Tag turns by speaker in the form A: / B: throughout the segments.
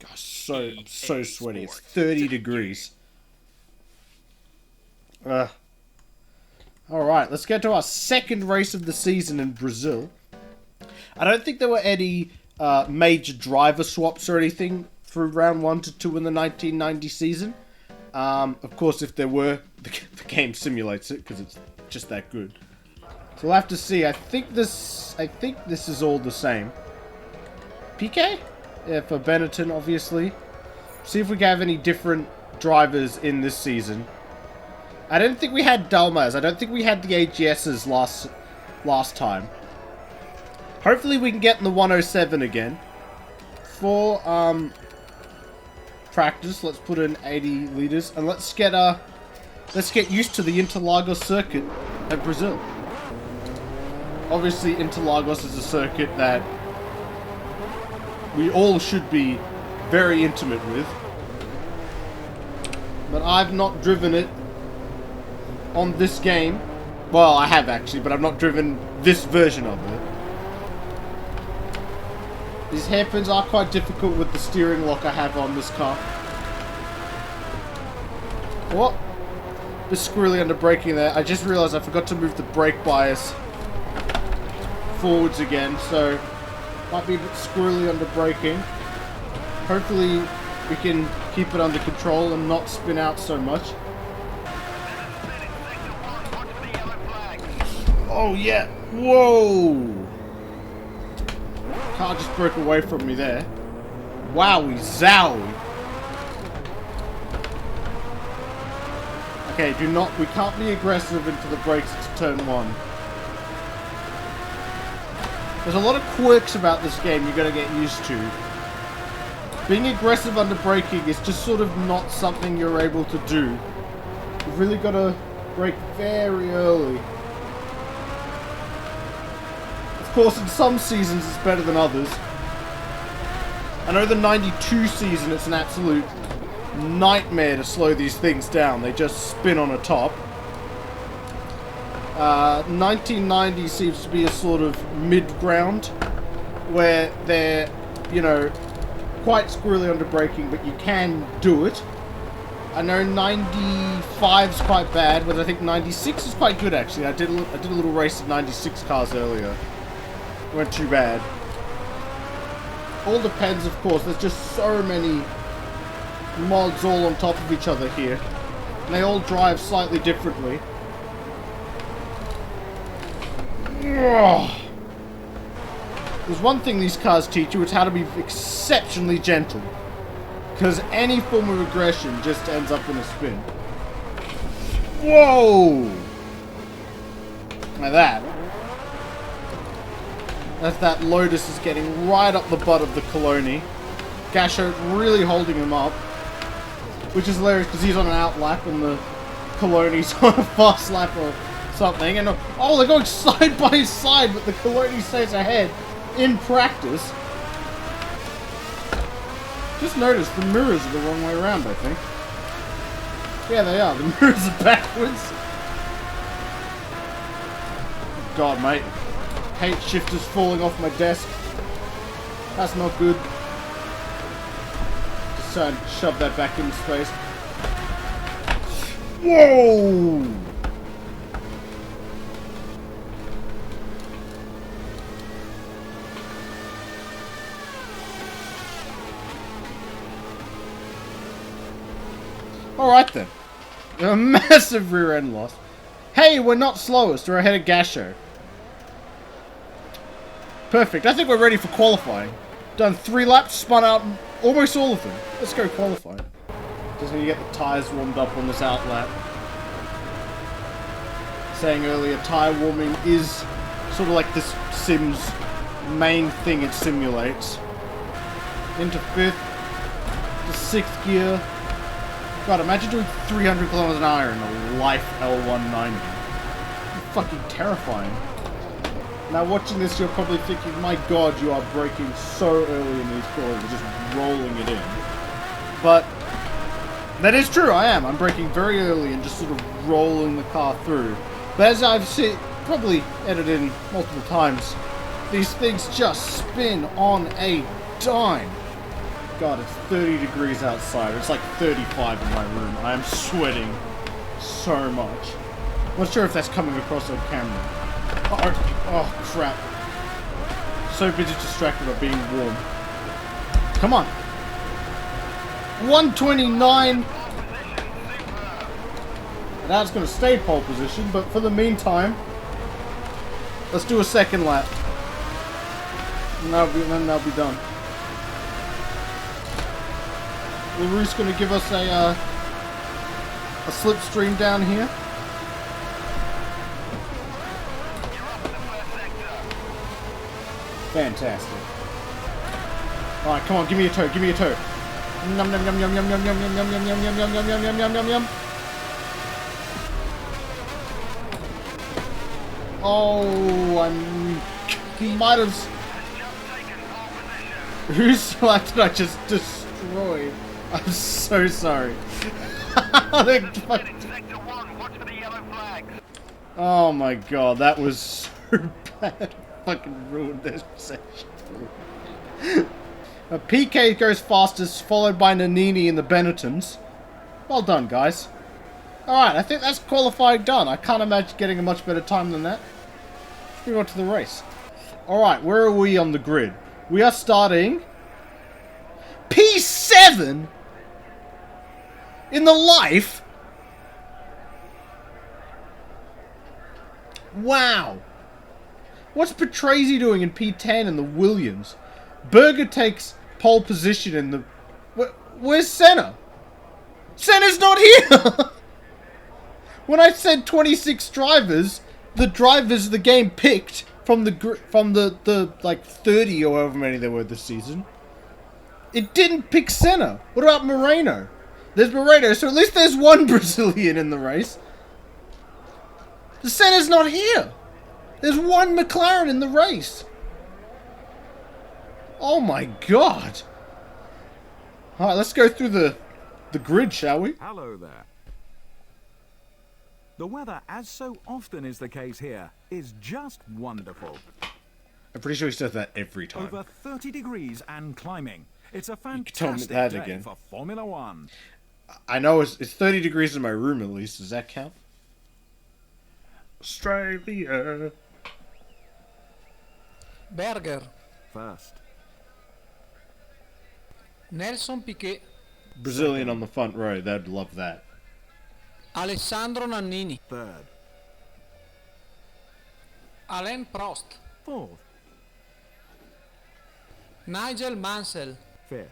A: Gosh, I'm so sweaty. It's 30 degrees. Alright, let's get to our second race of the season in Brazil. I don't think there were any major driver swaps or anything through round 1 to 2 in the 1990 season. Of course, if there were, the game simulates it because it's just that good. So we'll have to see. I think this is all the same. PK? Yeah, for Benetton, obviously. See if we can have any different drivers in this season. I don't think we had Dalmas. I don't think we had the AGSs last time. Hopefully we can get in the 107 again. For practice, let's put in 80 liters and let's get used to the Interlagos circuit at Brazil. Obviously, Interlagos is a circuit that we all should be very intimate with. But I've not driven it on this game. Well, I have actually, but I've not driven this version of it. These hairpins are quite difficult with the steering lock I have on this car. What? Bit squirrely under braking there. I just realized I forgot to move the brake bias forwards again, so might be a bit squirrely under braking. Hopefully we can keep it under control and not spin out so much. Oh yeah! Whoa! Car just broke away from me there. Wowie zowie! Okay, we can't be aggressive into the brakes to turn 1. There's a lot of quirks about this game you gotta get used to. Being aggressive under braking is just sort of not something you're able to do. You've really gotta brake very early. Of course, in some seasons it's better than others. I know the 92 season, it's an absolute nightmare to slow these things down. They just spin on a top. 1990 seems to be a sort of mid-ground where they're, you know, quite squirrely under braking, but you can do it. I know 95's quite bad, but I think 96 is quite good actually. I did a little race of 96 cars earlier. It weren't too bad. All depends, of course. There's just so many mods all on top of each other here. And they all drive slightly differently. There's one thing these cars teach you, it's how to be exceptionally gentle. Because any form of aggression just ends up in a spin. Whoa! Like that. As that Lotus is getting right up the butt of the Coloni. Gasho really holding him up. Which is hilarious because he's on an out lap and the Coloni's on a fast lap or something. And oh, they're going side by side, but the Coloni stays ahead in practice. Just noticed the mirrors are the wrong way around, I think. Yeah, they are. The mirrors are backwards. God, mate. Hate shifters falling off my desk. That's not good. Just try and shove that back into space. Whoa! Alright then. A massive rear end loss. Hey, we're not slowest. We're ahead of Gasho. Perfect. I think we're ready for qualifying. Done 3 laps, spun out almost all of them. Let's go qualifying. Just need to get the tyres warmed up on this out lap. Saying earlier, tyre warming is sort of like this Sims main thing it simulates. Into 5th. To 6th gear. God, imagine doing 300 kilometers an hour in a life L190. Fucking terrifying. Now watching this, you're probably thinking, my god, you are braking so early in these corners, just rolling it in. But that is true, I am. I'm braking very early and just sort of rolling the car through. But as I've seen, probably edited in multiple times, these things just spin on a dime. God, it's 30 degrees outside. It's like 35 in my room. I am sweating so much. I'm not sure if that's coming across on camera. Oh crap. So busy distracted by being warm. Come on. 129. That's going to stay pole position, but for the meantime, let's do a second lap. And then that'll be done. LaRue's going to give us a slipstream down here. Fantastic. Alright, come on, give me a toe, give me a toe. Yum yum yum yum yum yum yum yum yum yum yum yum yum yum yum yum yum yum. Oh, I might have. Whose flag did I just destroy? I'm so sorry. Oh my god, that was so bad. Fucking ruined this section. PK goes fastest, followed by Nannini in the Benettons. Well done, guys. Alright, I think that's qualifying done. I can't imagine getting a much better time than that. Let's move on to the race. Alright, where are we on the grid? We are starting P7 in the life. Wow. What's Petresi doing in P10 in the Williams? Berger takes pole position in the... Where's Senna? Senna's not here! When I said 26 drivers, the drivers the game picked from the like 30 or however many there were this season, it didn't pick Senna. What about Moreno? There's Moreno, so at least there's one Brazilian in the race. The Senna's not here. There's one McLaren in the race. Oh my god. Alright, let's go through the grid, shall we?
B: Hello there. The weather, as so often is the case here, is just wonderful.
A: I'm pretty sure he says that every time.
B: Over 30 degrees and climbing. It's a fantastic
A: tell me that
B: day
A: again.
B: for Formula One.
A: I know it's 30 degrees in my room at least. Does that count? Australia.
C: Berger,
B: First.
C: Nelson Piquet,
A: Brazilian on the front row. They'd love that.
C: Alessandro Nannini,
B: Third.
C: Alain Prost,
B: Fourth.
C: Nigel Mansell,
B: Fifth.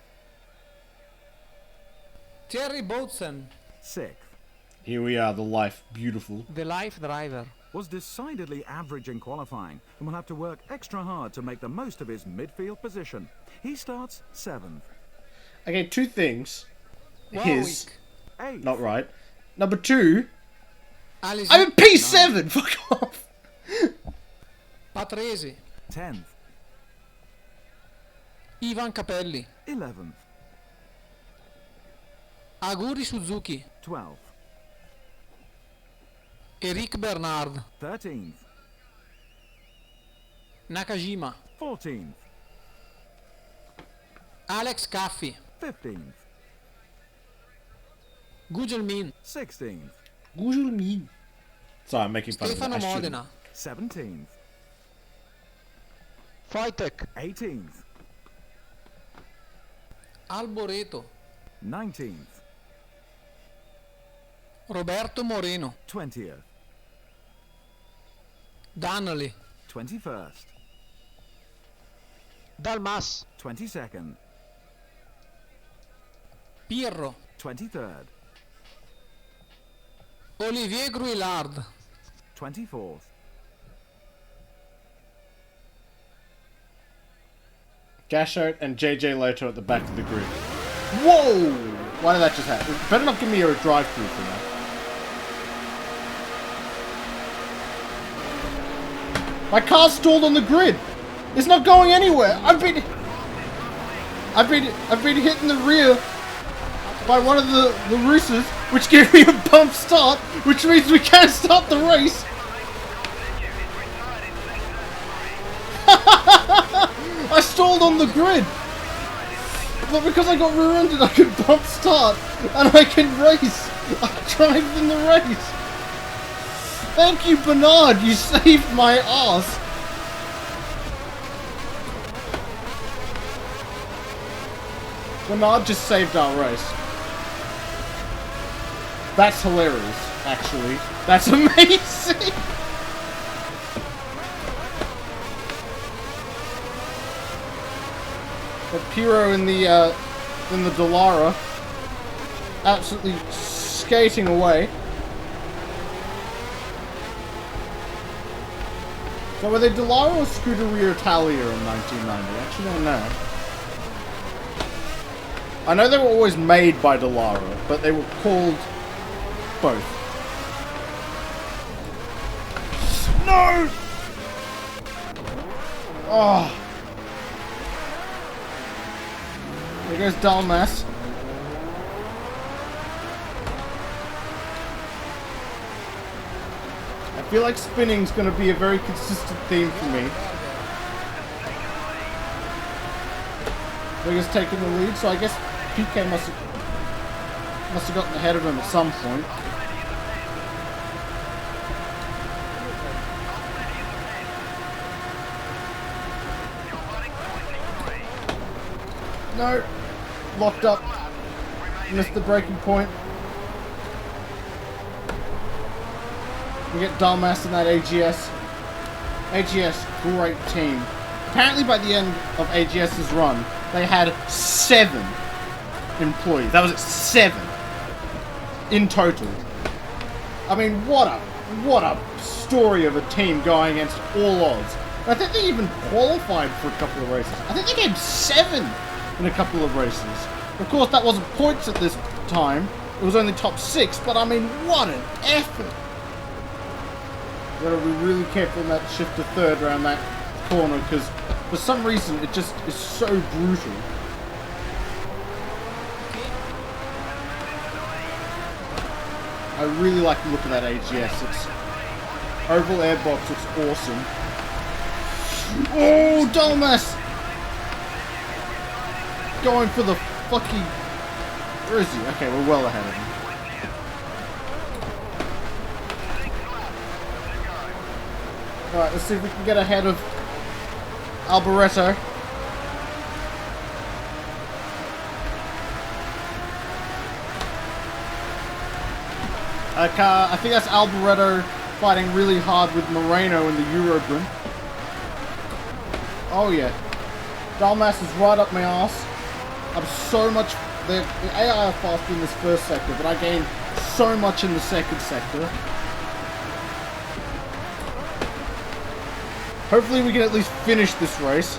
C: Thierry Boutsen,
B: Sixth.
A: Here we are, the life. Beautiful.
C: the life driver.
B: Was decidedly average in qualifying and will have to work extra hard to make the most of his midfield position. He starts 7th.
A: Okay, two things. His.
C: Warwick,
B: 8th.
A: Not right. Number two.
C: Alesi,
A: I'm in P7! Fuck off!
C: Patrese,
B: 10th.
C: Ivan Capelli,
B: 11th.
C: Aguri Suzuki,
B: 12th.
C: Eric Bernard,
B: 13th.
C: Nakajima,
B: 14th.
C: Alex Caffi,
B: 15th.
C: Gugelmin,
B: 16th.
A: Gugelmin. Sorry, I'm making fun
C: Stefano
A: of it. I shouldn't.
C: Modena,
B: 17th.
C: Wojtek,
B: 18th.
C: Alboreto,
B: 19th.
C: Roberto Moreno,
B: 20th.
C: Donnelly,
B: 21st.
C: Dalmas,
B: 22nd.
C: Pirro,
B: 23rd.
C: Olivier Gruillard,
B: 24th.
A: Gashot and JJ Loto at the back of the grid. Whoa! Why did that just happen? Better not give me a drive-through for that. My car's stalled on the grid. It's not going anywhere. I've been hitting the rear by one of the Roosters, which gave me a bump start, which means we can't start the race. I stalled on the grid. But because I got rear-ended, I could bump start, and I can race. I drive in the race. Thank you, Bernard. You saved my ass. Bernard just saved our race. That's hilarious, actually. That's amazing. But Piro in the Dallara, absolutely skating away. So were they Dallara or Scuderia Italia in 1990? I actually don't know. I know they were always made by Dallara, but they were called both. No! Oh. There goes Dalmas. I feel like spinning's going to be a very consistent theme for me. Vega's taking the lead, so I guess PK must have gotten ahead of him at some point. No, locked up. Missed the breaking point. We get Dalmas in that AGS. AGS, great team. Apparently by the end of AGS's run, they had 7 employees. That was it, 7 in total. I mean, what a story of a team going against all odds. I think they even qualified for a couple of races. I think they came 7 in a couple of races. Of course, that wasn't points at this time. It was only top 6, but I mean, what an effort. You gotta be really careful in that shift to third around that corner, because for some reason it just is so brutal. I really like the look of that AGS. Its oval airbox looks awesome. Oh, Dalmas! Going for the fucking... Where is he? Okay, we're well ahead of him. Alright, let's see if we can get ahead of Alboreto. I think that's Alboreto fighting really hard with Moreno in the Eurogrim. Oh yeah. Dalmas is right up my ass. I'm so much... The AI are faster in this first sector, but I gained so much in the second sector. Hopefully we can at least finish this race.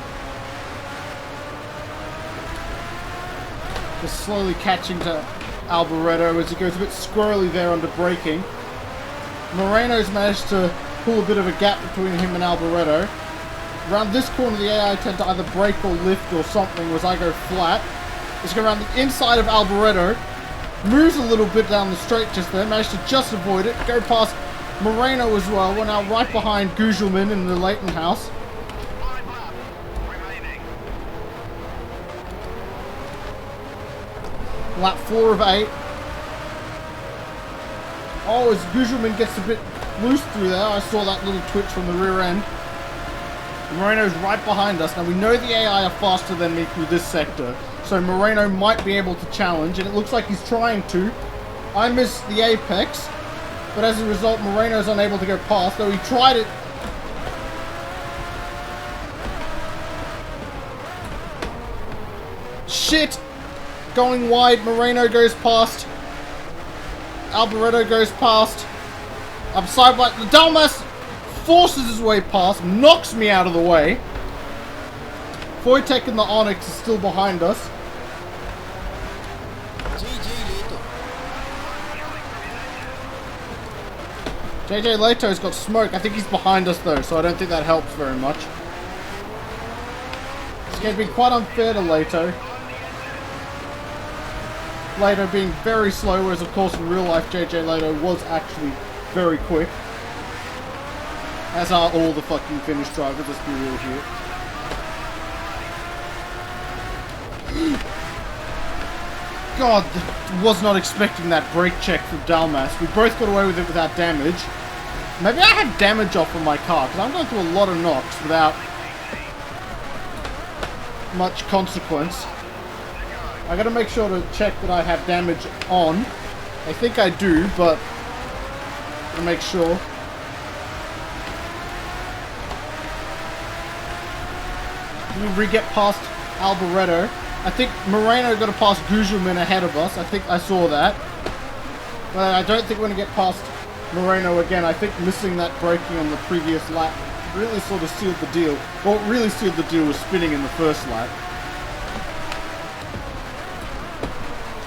A: Just slowly catching to Alboreto as he goes a bit squirrely there under braking. Moreno's managed to pull a bit of a gap between him and Alboreto. Around this corner the AI tend to either brake or lift or something, whereas I go flat. Let's go around the inside of Alboreto. Moves a little bit down the straight just there. Managed to just avoid it. Go past Moreno as well. We're now right behind Gugelman in the Leighton house. Lap 4 of 8. Oh, as Gugelman gets a bit loose through there, I saw that little twitch from the rear end. Moreno's right behind us. Now we know the AI are faster than me through this sector, so Moreno might be able to challenge, and it looks like he's trying to. I missed the apex, but as a result, Moreno's unable to go past, though he tried it. Shit! Going wide, Moreno goes past. Alboreto goes past. I'm sidelined. The Dalmas forces his way past, knocks me out of the way. Overtaking and the Onyx is still behind us. JJ Leto's got smoke. I think he's behind us though, so I don't think that helps very much. It's going to be quite unfair to Leto. Leto being very slow, whereas of course in real life JJ Leto was actually very quick. As are all the fucking Finnish drivers, let's be real here. God, was not expecting that brake check from Dalmas. We both got away with it without damage. Maybe I had damage off on my car, because I'm going through a lot of knocks without much consequence. I gotta make sure to check that I have damage on. I think I do, but to make sure. We get past Alboreto. I think Moreno got to pass Gugelmin ahead of us. I think I saw that. But I don't think we're going to get past Moreno again. I think missing that braking on the previous lap really sort of sealed the deal. What really sealed the deal was spinning in the first lap.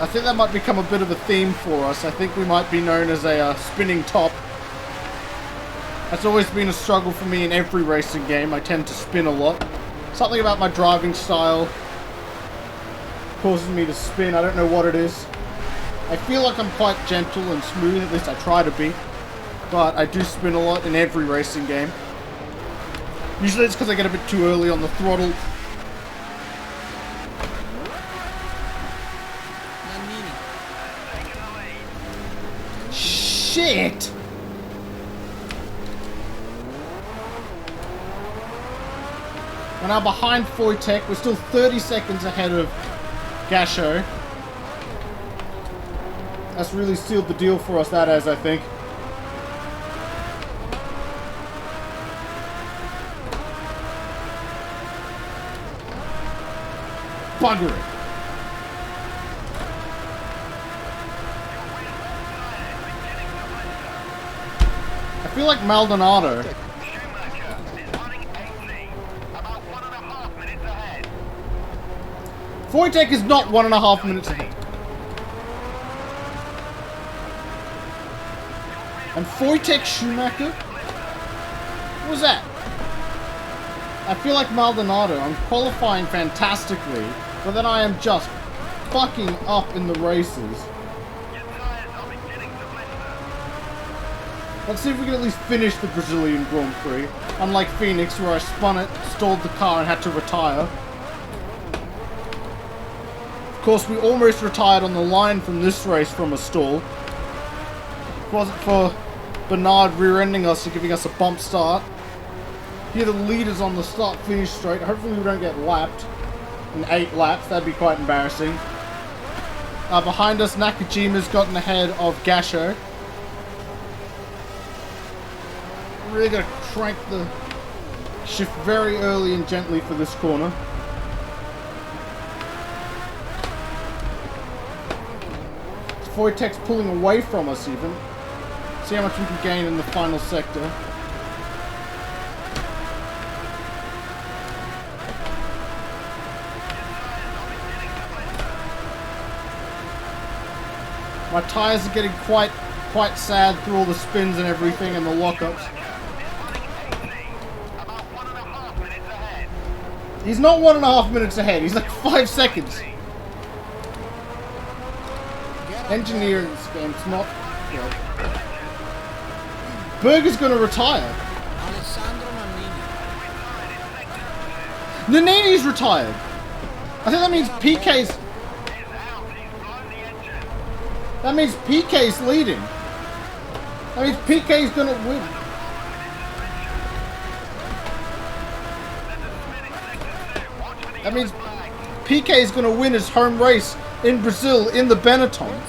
A: I think that might become a bit of a theme for us. I think we might be known as a spinning top. That's always been a struggle for me in every racing game. I tend to spin a lot. Something about my driving style causes me to spin. I don't know what it is. I feel like I'm quite gentle and smooth, at least I try to be. But I do spin a lot in every racing game. Usually it's because I get a bit too early on the throttle. Shit! We're now behind Foytek. We're still 30 seconds ahead of Gasho. That's really sealed the deal for us, that has, I think. Bugger it. I feel like Maldonado. Foytek is not 1.5 minutes ahead. And Foytek Schumacher? What was that? I feel like Maldonado. I'm qualifying fantastically, but then I am just fucking up in the races. Let's see if we can at least finish the Brazilian Grand Prix. Unlike Phoenix, where I spun it, stalled the car, and had to retire. Of course, we almost retired on the line from this race from a stall. If it wasn't for Bernard rear-ending us and giving us a bump start. Here the leaders on the start-finish straight. Hopefully we don't get lapped in 8 laps. That'd be quite embarrassing. Behind us, Nakajima's gotten ahead of Gasho. Really got to crank the shift very early and gently for this corner. Foytek's pulling away from us even. See how much we can gain in the final sector. My tyres are getting quite sad through all the spins and everything and the lockups. He's not 1.5 minutes ahead, he's like 5 seconds. Engineering this game, it's not... Well. Berger's gonna retire. Nannini's retired. I think that means PK's... That means PK's leading. That means PK's gonna win. That means PK's gonna win his home race in Brazil in the Benetton.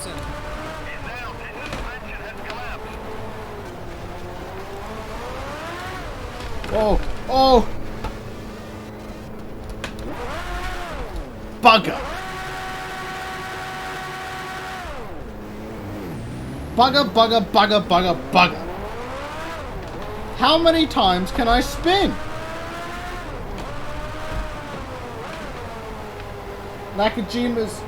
A: Oh, oh. Bugger. Bugger, bugger, bugger, bugger, bugger. How many times can I spin? Nakajima's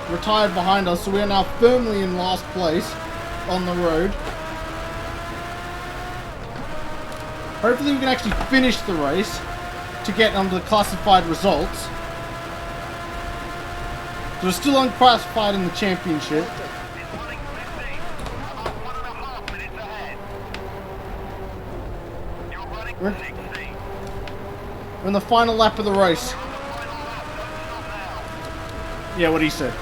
A: retired behind us, so we are now firmly in last place on the road. Hopefully we can actually finish the race to get onto the classified results. So we're still unclassified in the championship. We're in the final lap of the race. Yeah, what he said.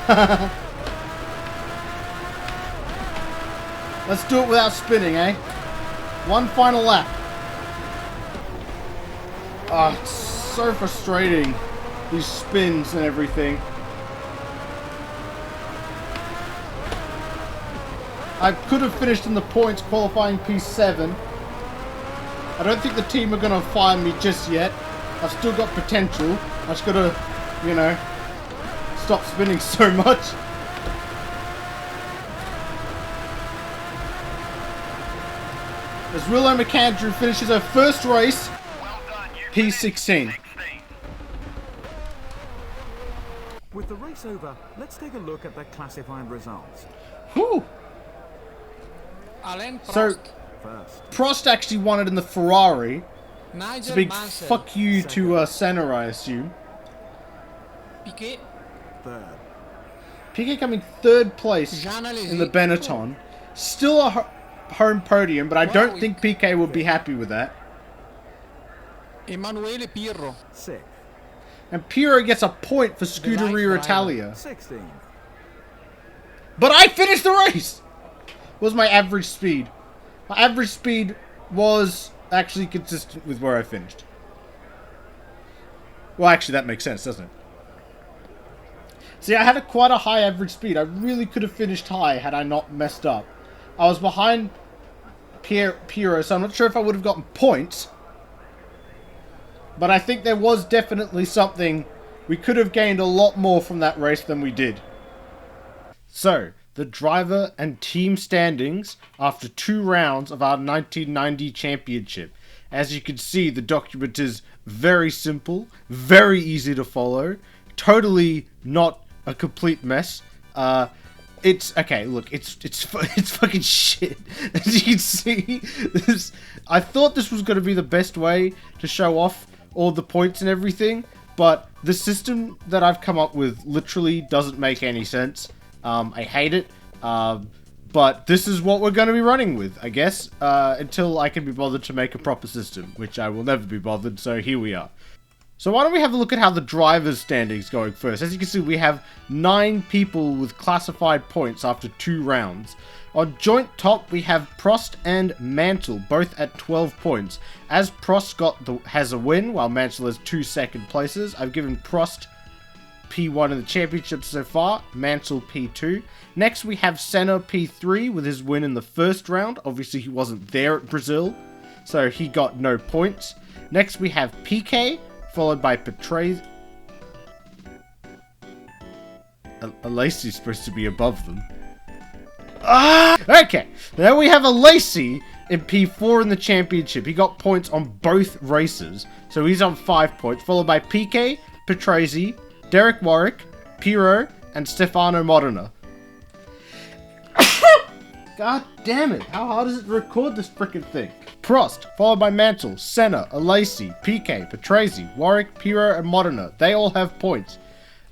A: Let's do it without spinning, eh? One final lap. Ah, it's so frustrating. These spins and everything. I could have finished in the points qualifying P7. I don't think the team are going to fire me just yet. I've still got potential. I just got to, you know, stop spinning so much. As Willow McAndrew finishes her first race, P16.
B: With the race over, let's take a look at the classified results.
A: Whew.
C: Alain Prost.
A: So,
B: First,
A: Prost actually won it in the Ferrari. It's a
C: Nigel
A: big
C: Mansell.
A: fuck you to Senna, I assume.
C: Piquet.
B: third,
A: Piquet coming third place
C: Jean Alesi.
A: in the Benetton. Still a home podium, but I don't
C: Wow.
A: think Piquet would be happy with that.
C: Emanuele Pirro.
B: sixth,
A: And Pirro gets a point for Scuderia
C: driver.
A: Italia.
B: 16th,
A: But I finished the race! What was my average speed? My average speed was actually consistent with where I finished. Well, actually, that makes sense, doesn't it? See, I had quite a high average speed. I really could have finished high had I not messed up. I was behind Pirro, so I'm not sure if I would have gotten points. But I think there was definitely something. We could have gained a lot more from that race than we did. So, the driver and team standings after 2 rounds of our 1990 championship. As you can see, the document is very simple, very easy to follow, totally not a complete mess. It's okay. Look, it's fucking shit. As you can see, I thought this was going to be the best way to show off all the points and everything, but the system that I've come up with literally doesn't make any sense. I hate it. But this is what we're going to be running with, I guess, until I can be bothered to make a proper system, which I will never be bothered, so here we are. So why don't we have a look at how the drivers' standings going first. As you can see, we have 9 people with classified points after 2 rounds. On joint top, we have Prost and Mansell, both at 12 points. As Prost has a win, while Mansell has 2 second places, I've given Prost P1 in the championship so far, Mansell P2. Next we have Senna P3 with his win in the first round. Obviously he wasn't there at Brazil, so he got no points. Next we have Piquet, followed by Patrese. Alesi's supposed to be above them. Okay, now we have Alesi in P4 in the championship. He got points on both races, so he's on 5 points, followed by Piquet, Patrese, Derek Warwick, Pirro, and Stefano Modena. God damn it, how hard is it to record this frickin' thing? Prost, followed by Mansell, Senna, Alesi, Piquet, Patrese, Warwick, Pirro, and Modena. They all have points.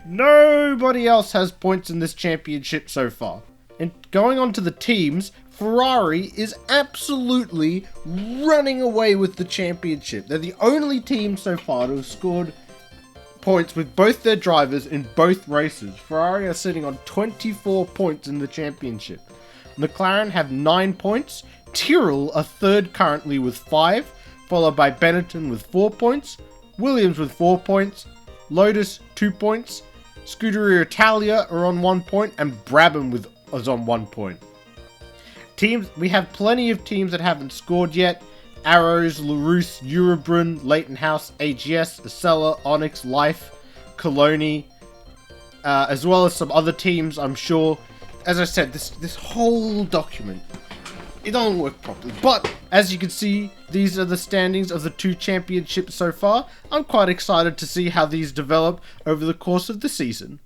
A: Nobody else has points in this championship so far. And going on to the teams, Ferrari is absolutely running away with the championship. They're the only team so far to have scored points with both their drivers in both races. Ferrari are sitting on 24 points in the championship. McLaren have 9 points. Tyrrell are third currently with 5, followed by Benetton with 4 points, Williams with 4 points, Lotus 2 points, Scuderia Italia are on 1 point, and Brabham is on 1 point. Teams, we have plenty of teams that haven't scored yet. Arrows, Larousse, Eurobrun, Leighton House, AGS, Acela, Onyx, Life, Coloni, as well as some other teams, I'm sure. As I said, this whole document, it don't work properly. But, as you can see, these are the standings of the 2 championships so far. I'm quite excited to see how these develop over the course of the season.